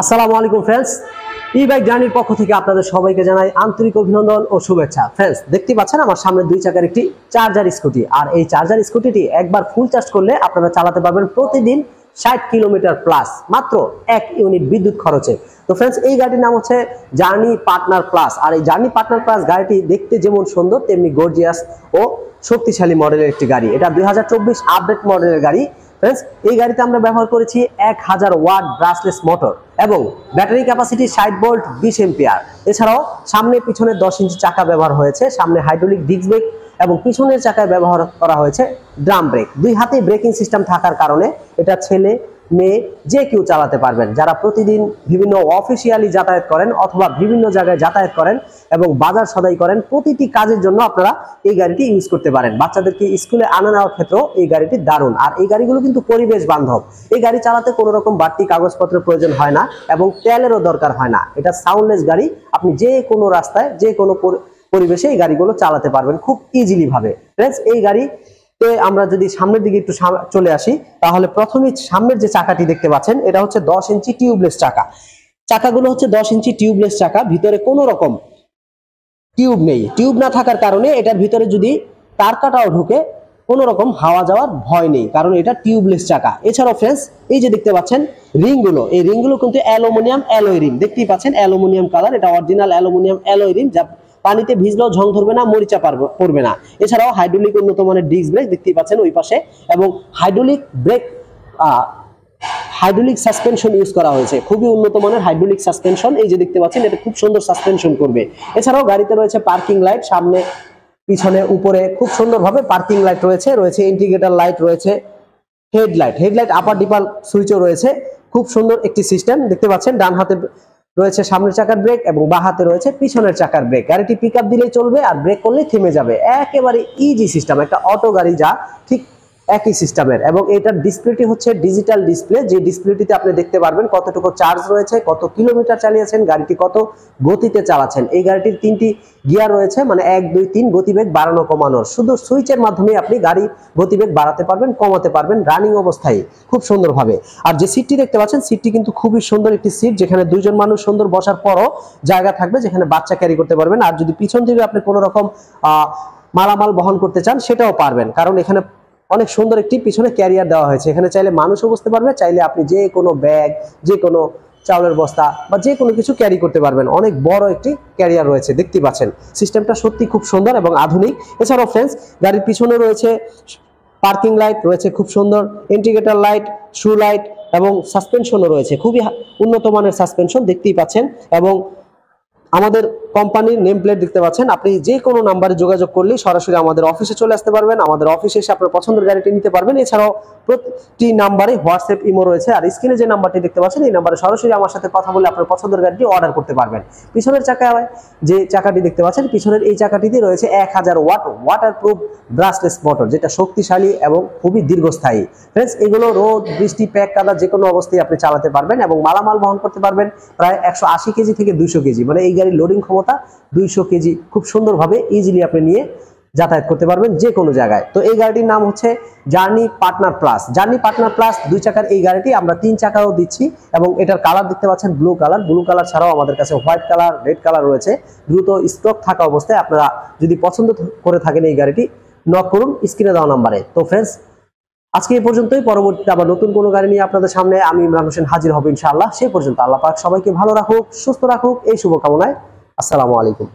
আসসালামু আলাইকুম friends, e-bike জার্নির পক্ষ থেকে আপনাদের সবাইকে জানাই আন্তরিক অভিনন্দন ও শুভেচ্ছা। ফ্রেন্ডস, দেখতে পাচ্ছেন আমার সামনে দুই চাকার একটি চার্জার স্কুটি। আর এই চার্জার স্কুটিটি একবার ফুল চার্জ করলে আপনারা চালাতে পারবেন প্রতিদিন 60 কিলোমিটার প্লাস মাত্র 1 ইউনিট বিদ্যুৎ খরচে। তো ফ্রেন্ডস, এই গাড়িটির নাম হচ্ছে জার্নি পার্টনার প্লাস। আর এই জার্নি পার্টনার প্লাস গাড়িটি দেখতে যেমন সুন্দর তেমনি গর্জিয়াস ও শক্তিশালী মডেলের একটি গাড়ি। এটা 2024 আপডেট মডেলের গাড়ি। ফ্রেন্ডস, এই গাড়িতে আমরা ব্যবহার করেছি 1000 ওয়াট ব্রাশলেস মোটর এবং ব্যাটারি ক্যাপাসিটি 60 ভোল্ট 20 এম্পিয়ার। এছাড়াও সামনে পিছনে 10 ইঞ্চি চাকা ব্যবহার হয়েছে, সামনে হাইড্রোলিক ডিস্ক ব্রেক এবং পিছনের চাকায় ব্যবহার করা হয়েছে ড্রাম ব্রেক। দুই হাতে ব্রেকিং সিস্টেম থাকার কারণে এটা ছেলে মেয়ে যে কেউ চালাতে পারবেন। যারা প্রতিদিন বিভিন্ন অফিসিয়ালি যাতায়াত করেন অথবা বিভিন্ন জায়গায় যাতায়াত করেন এবং বাজার সদাই করেন, প্রতিটি কাজের জন্য আপনারা এই গাড়িটি ইউজ করতে পারেন। বাচ্চাদেরকে স্কুলে আনা নেওয়ার ক্ষেত্রেও এই গাড়িটি দারুণ। আর এই গাড়িগুলো কিন্তু পরিবেশ বান্ধব। এই গাড়ি চালাতে কোনো রকম বাড়তি কাগজপত্রের প্রয়োজন হয় না এবং তেলেরও দরকার হয় না। এটা সাউন্ডলেস গাড়ি, আপনি যে কোনো রাস্তায় যে কোনো পরিবেশে এই গাড়িগুলো চালাতে পারবেন খুব ইজিলি ভাবে। ফ্রেন্ডস, এই গাড়ি আমরা যদি সামনের দিকে একটু চলে আসি, তাহলে প্রথমে সামনের যে চাকাটি দেখতে পাচ্ছেন এটা হচ্ছে 10 ইঞ্চি টিউবলেস চাকা। চাকাগুলো হচ্ছে 10 ইঞ্চি টিউবলেস চাকা, ভিতরে কোনো রকম টিউব নেই। টিউব না থাকার কারণে এটার ভিতরে যদি তার কাটাও ঢুকে কোনো রকম হাওয়া যাওয়ার ভয় নেই, কারণ এটা টিউবলেস চাকা। এছাড়াও ফ্রেন্ডস, এই যে দেখতে পাচ্ছেন রিংগুলো, এই রিংগুলো কিন্তু অ্যালুমিনিয়াম অ্যালয় রিং। দেখতেই পাচ্ছেন অ্যালুমিনিয়াম কালার, এটা অরিজিনাল অ্যালুমিনিয়াম অ্যালয় রিং, যা পানিতে ভিজলেও ঝং ধরবে না, মরিচা পড়বে না। এছাড়াও হাইড্রোলিক উন্নত মানের ডিস্ক ব্রেক দেখতেই পাচ্ছেন ওই পাশে, এবং hydraulic break hydraulic suspension use করা হয়েছে, খুবই উন্নত মানের হাইড্রোলিক সাসপেনশন। এই যে দেখতে পাচ্ছেন এটা খুব সুন্দর সাসপেনশন করবে। এছাড়াও গাড়িতে রয়েছে পার্কিং লাইট, সামনে পিছনে উপরে খুব সুন্দরভাবে পার্কিং লাইট রয়েছে ইন্ডিকেটর লাইট রয়েছে, হেডলাইট আপার ডিপার সুইচও রয়েছে। খুব সুন্দর একটি সিস্টেম দেখতে পাচ্ছেন। ডান হাতে রয়েছে সামনের চাকার ব্রেক এবং বাঁ হাতে রয়েছে পিছনের চাকার ব্রেক। গাড়িটি পিক আপ দিলেই চলবে আর ব্রেক করলেই থেমে যাবে। একেবারে ইজি সিস্টেম, একটা অটো গাড়ি যা ঠিক একই সিস্টেমের। এবং এটার ডিসপ্লেটি হচ্ছে ডিজিটাল ডিসপ্লে, যে ডিসপ্লেটিতে আপনি দেখতে পারবেন কতটুকু চার্জ রয়েছে, কত কিলোমিটার চালিয়েছেন, গাড়িটি কত গতিতে চালাচ্ছেন। এই গাড়িটির 3টি গিয়ার রয়েছে, মানে 1, 2, 3 গতিবেগ বাড়ানো কমানোর। শুধু সুইচের মাধ্যমে আপনি গাড়ি গতিবেগ বাড়াতে পারবেন, কমাতে পারবেন রানিং অবস্থায় খুব সুন্দরভাবে। আর যে সিটটি দেখতে পাচ্ছেন, সিটটি কিন্তু খুবই সুন্দর একটি সিট, যেখানে দুইজন মানুষ সুন্দর বসার পরও জায়গা থাকবে, যেখানে বাচ্চা ক্যারি করতে পারবেন। আর যদি পিছন থেকে আপনি কোনো রকম মালামাল বহন করতে চান সেটাও পারবেন, কারণ এখানে অনেক সুন্দর একটি পিছনে ক্যারিয়ার দেওয়া হয়েছে। এখানে চাইলে মানুষও বসতে পারবে, চাইলে আপনি যে কোনো ব্যাগ, যে কোনো চাউলের বস্তা বা যে কোনো কিছু ক্যারি করতে পারবেন। অনেক বড় একটি ক্যারিয়ার রয়েছে, দেখতে পাচ্ছেন। সিস্টেমটা সত্যি খুব সুন্দর এবং আধুনিক। এছাড়াও ফ্রেন্ডস, গাড়ির পিছনে রয়েছে পার্কিং লাইট রয়েছে, খুব সুন্দর ইন্ডিকেটর লাইট, শু লাইট এবং সাসপেনশনও রয়েছে, খুবই উন্নত মানের সাসপেনশন দেখতেই পাচ্ছেন। এবং আমাদের কোম্পানির নেম প্লেট দেখতে পাচ্ছেন। আপনি যে কোনো নাম্বারে যোগাযোগ করলেই সরাসরি আমাদের অফিসে চলে আসতে পারবেন, আমাদের অফিসে এসে আপনার পছন্দের গাড়িটি নিতে পারবেন। এছাড়াও প্রতি নাম্বারে হোয়াটসঅ্যাপ ইমো রয়েছে। আর স্ক্রিনে যে নাম্বারটি দেখতে পাচ্ছেন এই নাম্বারে সরাসরি আমার সাথে কথা বলে আপনার পছন্দের গাড়িটি অর্ডার করতে পারবেন। পিছনের চাকায় যে চাকাটি দেখতে পাচ্ছেন, পিছনের এই চাকাটিতে রয়েছে 1000 ওয়াট ওয়াটারপ্রুফ ব্রাশলেস মোটর, যেটা শক্তিশালী এবং খুবই দীর্ঘস্থায়ী। ফ্রেন্ডস, এগুলো রোদ বৃষ্টি প্যাক কাদা যে কোনো অবস্থায় আপনি চালাতে পারবেন এবং মালামাল বহন করতে পারবেন প্রায় 180 কেজি থেকে 200 কেজি, মানে এই গাড়ির লোডিং ক্ষমতা 200 কেজি খুব সুন্দরভাবে ইজিলি আপনি নিয়ে যাতায়াত করতে পারবেন যে কোনো জায়গায়। তো এই গাড়িটির নাম হচ্ছে journey partner plus. Journey partner plus 2 চাকার এই গাড়িটি আমরা 3 চাকাও দিচ্ছি এবং এটার কালার দেখতে পাচ্ছেন ব্লু কালার ছাড়াও আমাদের কাছে হোয়াইট কালার, রেড কালার রয়েছে। দ্রুত স্টক থাকা অবস্থায় আপনারা যদি পছন্দ করে থাকেন এই গাড়িটি নক করুন স্ক্রিনে দেওয়া নাম্বারে। তো ফ্রেন্ডস, আজকে এই পর্যন্তই। পরবর্তীতে আবার নতুন কোনো গাড়ি নিয়ে আপনাদের সামনে আমি ইমরান হোসেন হাজির হব ইনশাআল্লাহ। সেই পর্যন্ত আল্লাহ পাক সবাইকে ভালো রাখুক, সুস্থ রাখুক, এই শুভকামনায়। আসসালামু আলাইকুম।